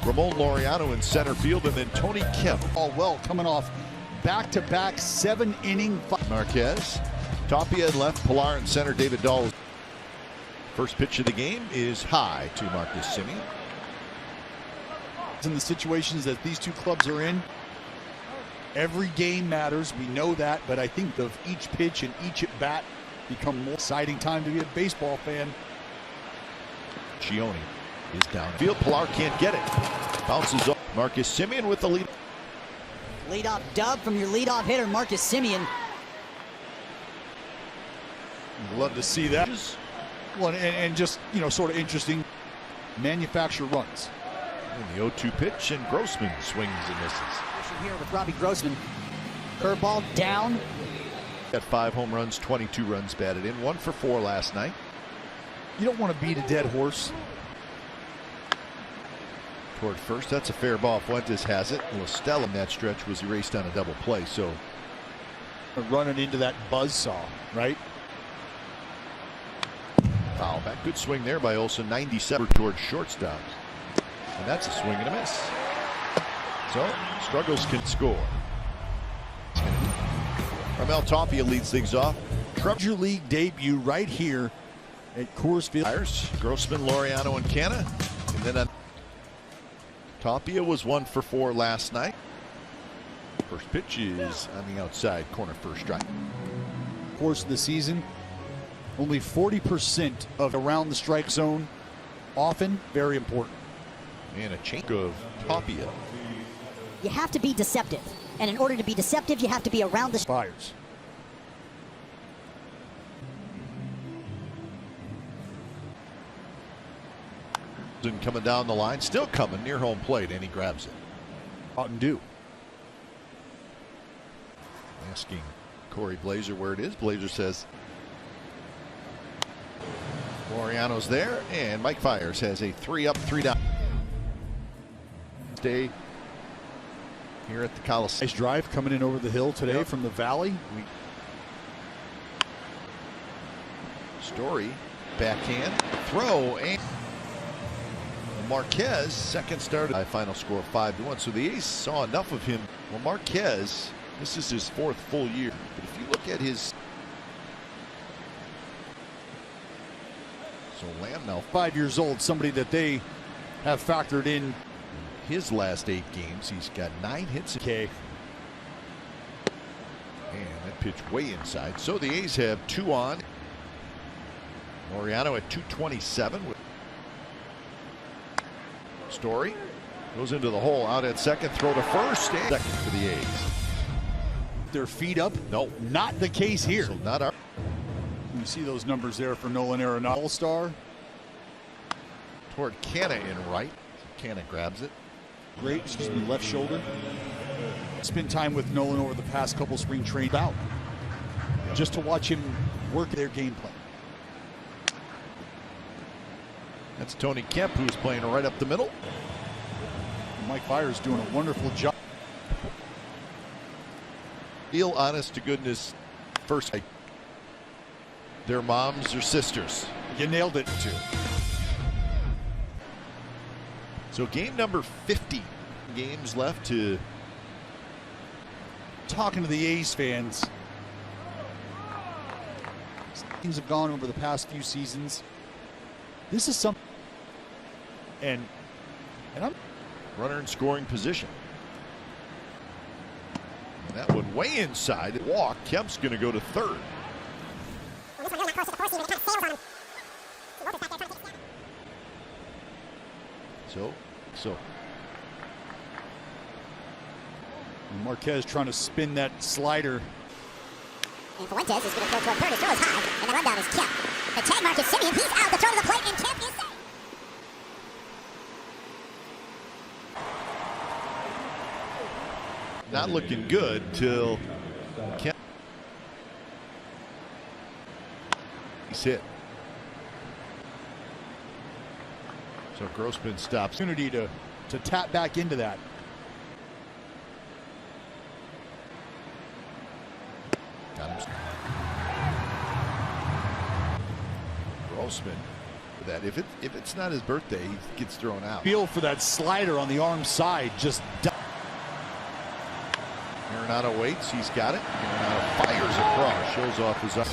Ramon Laureano in center field, and then Tony Kemp. All well, coming off back-to-back 7-inning. Marquez, Tapia in left, Pilar in center, David Dahl. First pitch of the game is high to Marcus Semien. In the situations that these two clubs are in, every game matters. We know that, but I think of each pitch and each at bat become more exciting time to be a baseball fan. Chioni is downfield. Pilar can't get it. Bounces off. Marcus Semien with the lead. Leadoff dub from your leadoff hitter, Marcus Semien. Love to see that. Well, and just, sort of interesting. Manufacture runs. And the 0-2 pitch, and Grossman swings and misses. Here with Robbie Grossman. Curveball down. Got 5 home runs, 22 runs batted in, 1 for 4 last night. You don't want to beat a dead horse. Toward first, that's a fair ball. Fuentes has it. Listella in that stretch was erased on a double play, so running into that buzzsaw, right? Foul back. Good swing there by Olsen. 97 towards shortstop. And that's a swing and a miss. So, Struggles can score. Ramel Tapia leads things off. Major League debut right here at Coors Field. Grossman, Laureano, and Canna. And then Tapia was 1 for 4 last night. First pitch is on the outside corner, first strike. Course of the season, only 40% of around the strike zone. Often very important. And a chink of Tapia. You have to be deceptive, and in order to be deceptive, you have to be around the fires. Coming down the line, still coming near home plate, and he grabs it. Out and do. Asking Corey Blazer where it is. Blazer says Laureano's there, and Mike Fiers has a 3-up, 3-down. Stay here at the Coliseum. Nice drive coming in over the hill today from the valley. Story, backhand, throw, and Marquez, second start. Final score 5-1. So the A's saw enough of him. Well, Marquez, this is his 4th full year. But if you look at his. So Lamb now 5 years old, somebody that they have factored in. His last 8 games, he's got 9 hits. Okay. And that pitch way inside. So the A's have 2 on. Laureano at 227. Story goes into the hole, out at second, throw to first, and second for the A's. Their feet up? No, not the case here. So not our. You see those numbers there for Nolan Arenado. All-star. Toward Canna in right. Canna grabs it. Great, left shoulder. Spend time with Nolan over the past couple spring training out. Just to watch him work their game plan. That's Tony Kemp, who's playing right up the middle. Mike Fiers doing a wonderful job. Real honest to goodness first. Their moms or sisters. You nailed it too. So game number 50. Games left to. Talking to the A's fans. Things have gone over the past few seasons. This is something. And I'm runner in scoring position. And that one way inside. Walk. Kemp's going to go to third. So. Marquez trying to spin that slider. And Fuentes is going to throw toward third. His throw is high, and the rundown is Kemp. The tag Marcus Semien. He's out. The throw to the plate, and Kemp is safe. Not looking good till Kemp. He's hit. So Grossman stops. Opportunity to tap back into that. Got him. Grossman that. If it's not his birthday, he gets thrown out. Feel for that slider on the arm side. Just Arenado waits. He's got it. Arenado fires across. Shows off his up.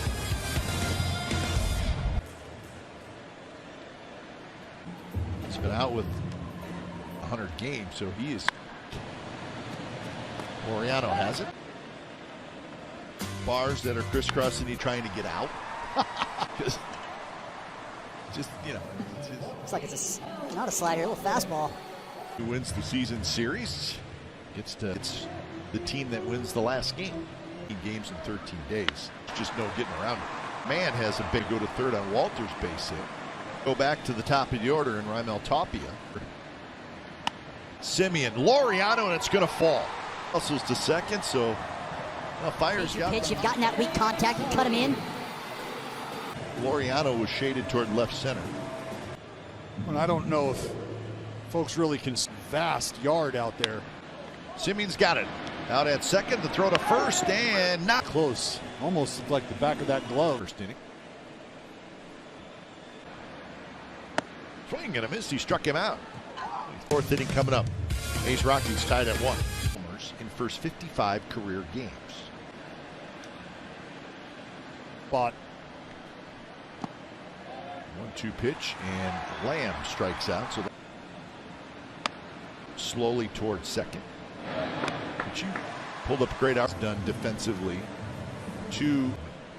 He's been out with 100 games, so he is. Laureano has it. Bars that are crisscrossing, he trying to get out. just you know, It's like it's not a slider, a little fastball. who wins the season series it's the team that wins the last game. 8 games in 13 days. Just no getting around it. Man has a big go to third on Walter's base hit. Go back to the top of the order in Raimel Tapia. Simeon, Laureano, and it's going to fall. Hustles to second, so fires got Pitch, you've gotten that weak contact and cut him in. Laureano was shaded toward left center. And I don't know if folks really can vast yard out there. Simeon's got it. Out at second, the throw to first, and not Close. Almost like the back of that glove. first inning. Swing and a miss. He struck him out. Fourth inning coming up. A's Rockies tied at 1. In first 55 career games. But 1-2 pitch, and Lamb strikes out. So slowly towards second. But you pulled up great outs done defensively.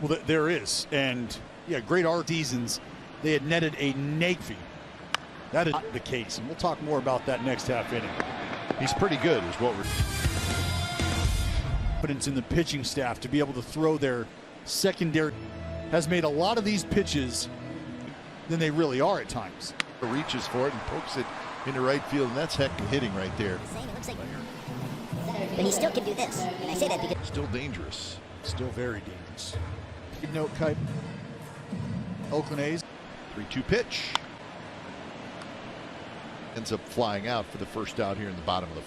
Well, there is, and yeah, great art seasons. They had netted a negative. That is not the case, and we'll talk more about that next half inning. He's pretty good, is what we're. Confidence in the pitching staff to be able to throw their secondary has made a lot of these pitches than they really are at times. Reaches for it and pokes it into right field, and that's heck of hitting right there. But he still can do this. And I say that because Still dangerous. Still very dangerous. Good note, Kite. Oakland A's. 3-2 pitch. Ends up flying out for the first out here in the bottom of the.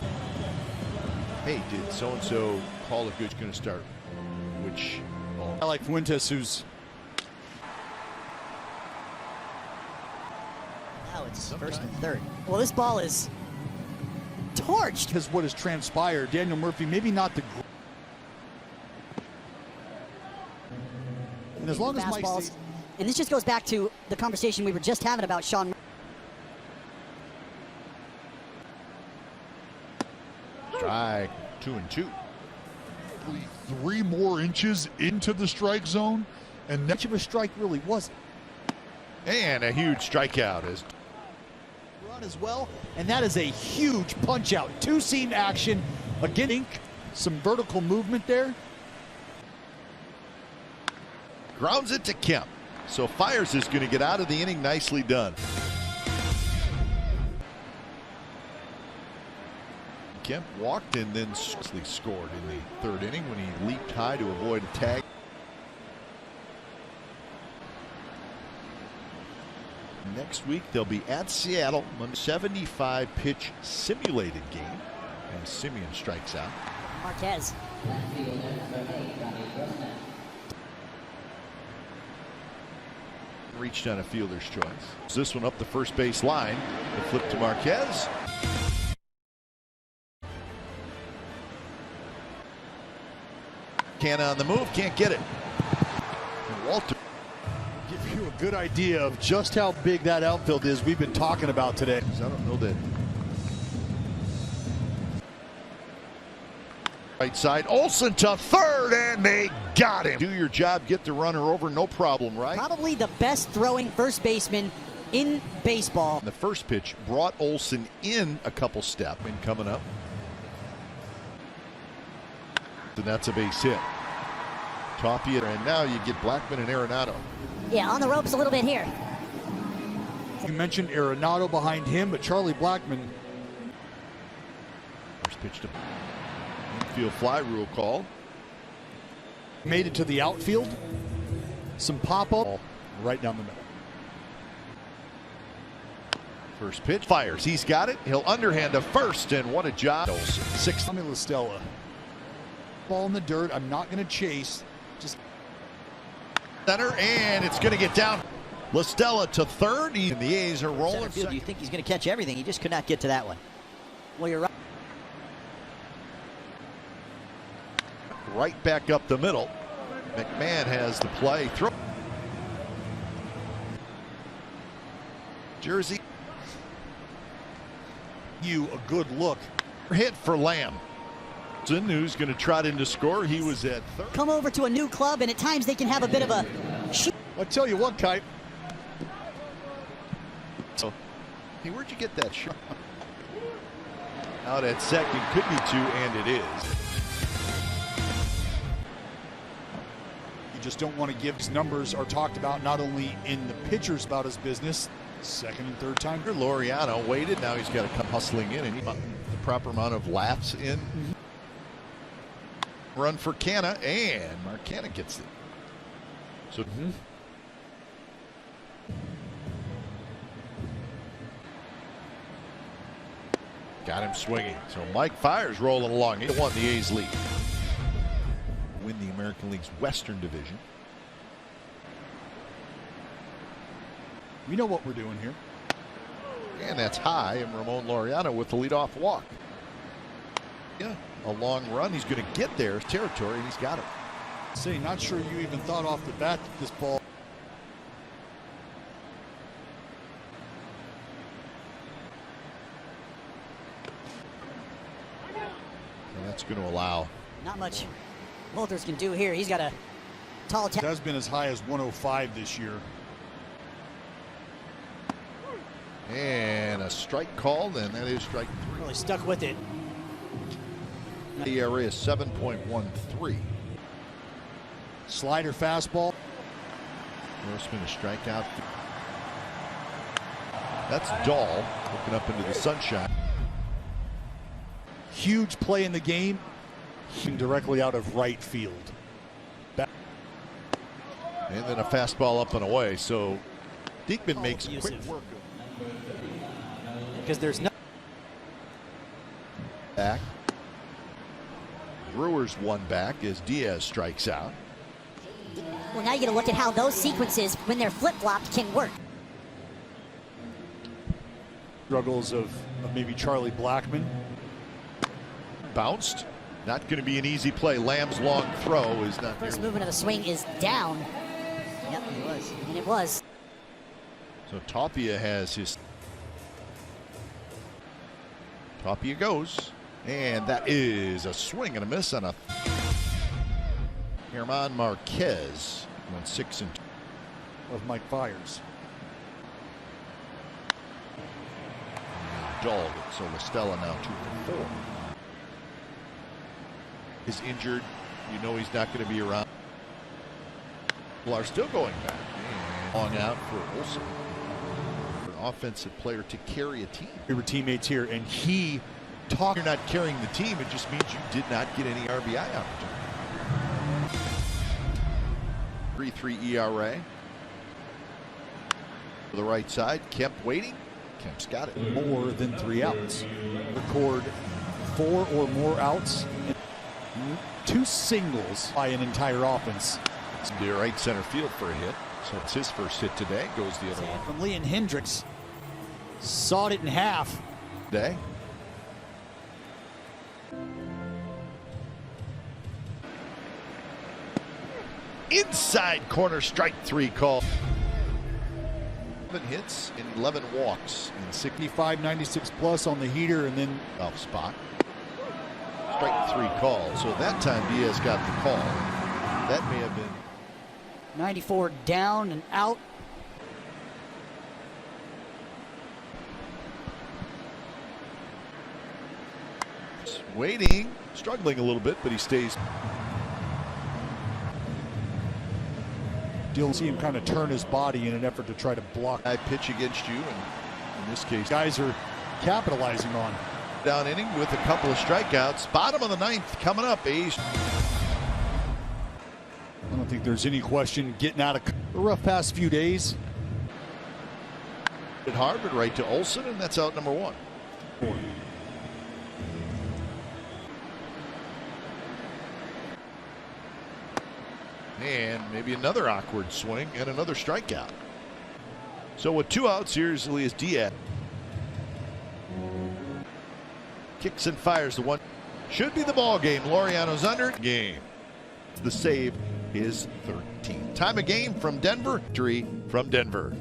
Hey, did so-and-so call a good going to start? Which ball? I like Fuentes, who's Now it's first and third. Well, this ball is torched. because what has transpired. Daniel Murphy, maybe not the. And as long as Mike Fastballs. stays, And this just goes back to the conversation we were just having about Sean. Strike 2-2. 3 more inches into the strike zone, and much of a strike really wasn't. And a huge strikeout as Run as well, and that is a huge punch out. 2-seam action. Again, some vertical movement there. grounds it to Kemp. So Fires is going to get out of the inning. Nicely done. Kemp walked and then scored in the third inning when he leaped high to avoid a tag. Next week they'll be at Seattle. 75 pitch simulated game, and Simeon strikes out. Marquez. Reached on a fielder's choice. This one up the first base line. The flip to Marquez. Canna on the move, can't get it. And Walter. Give you a good idea of just how big that outfield is we've been talking about today. I don't know that. Right side, Olsen to third, and they got him. Do your job, get the runner over, no problem, right? Probably the best throwing first baseman in baseball. The first pitch brought Olsen in a couple steps and coming up. And that's a base hit. Tapia, and now you get Blackman and Arenado. Yeah, on the ropes a little bit here. You mentioned Arenado behind him, but Charlie Blackman. First pitch to infield fly, rule call. Made it to the outfield. Some pop-up right down the middle. First pitch, Fires. He's got it. He'll underhand to first, and what a job. Olsen. Sixth. Tommy La Stella. Ball in the dirt. I'm not going to chase. Just Center, and it's going to get down. LaStella to third. And the A's are rolling. Field, you think he's going to catch everything. He just could not get to that one. Well, you're right. Right back up the middle. McMahon has the play. Throw. Jersey. You a good look. Hit for Lamb. Who's going to trot in to score. He was at third. Come over to a new club, and at times they can have a bit of a shoot. I'll tell you what, Kite. So, hey, where'd you get that shot? Out at second, could be two, and it is. You just don't want to give his numbers are talked about not only in the pitchers about his business, second and third time. Laureano waited. Now he's got to come hustling in, and the proper amount of laps in. Run for Canna, and Marcana gets it. So. Got him swinging. So Mike Fiers rolling along. He won the A's lead. Win the American League's Western Division. We know what we're doing here. And that's high. And Ramon Laureano with the leadoff walk. Yeah, a long run. He's going to get there. Territory, and he's got it. Say, not sure you even thought off the bat that this ball. And that's going to allow. Not much Walters can do here. He's got a tall It has been as high as 105 this year. And a strike called, and that is strike three. really stuck with it. The area is 7.13. Slider fastball. Grossman a strikeout. That's Dahl looking up into the sunshine. Huge play in the game. Directly out of right field. And then a fastball up and away. So Diekman makes quick work of because there's no back. Brewers one back as Diaz strikes out. Well, now you got to look at how those sequences, when they're flip-flopped, can work. Struggles of maybe Charlie Blackmon. Bounced. Not going to be an easy play. Lamb's long throw is not. First movement of the swing is down. Yep, it was. And it was. So Tapia has his. Tapia goes. And that is a swing and a miss on a. German Marquez went 6 and 2. Of Mike Fiers. Dog. So LaStella now 2 for 4. Is injured. You know he's not going to be around. People are still going back. And long out for Olsen. An offensive player to carry a team. We were teammates here, and he talked. You're not carrying the team. It just means you did not get any RBI opportunity. 3.3 ERA. To the right side. Kemp waiting. Kemp's got it. More than 3 outs. Record 4 or more outs. 2 singles by an entire offense. It's the right center field for a hit. So it's his first hit today. Goes the other way. From Leon Hendricks. Sawed it in half. Today. Inside corner, strike 3 call. 11 hits and 11 walks in 65, 96 plus on the heater, and then off spot. Strike 3 call. So that time Diaz got the call. That may have been 94 down and out. waiting, struggling a little bit, but he stays. You'll see him kind of turn his body in an effort to try to block. I pitch against you, and in this case, Guys are capitalizing on. Down inning with a couple of strikeouts. Bottom of the ninth coming up. A's. I don't think there's any question getting out of a rough past few days. At Harvard, right to Olsen, and that's out number 1. And maybe another awkward swing and another strikeout. So with 2 outs, here's Elias Diaz. Kicks and fires the one. Should be the ball game. Laureano's under. Game. The save is 13. Time of game from Denver. Victory from Denver.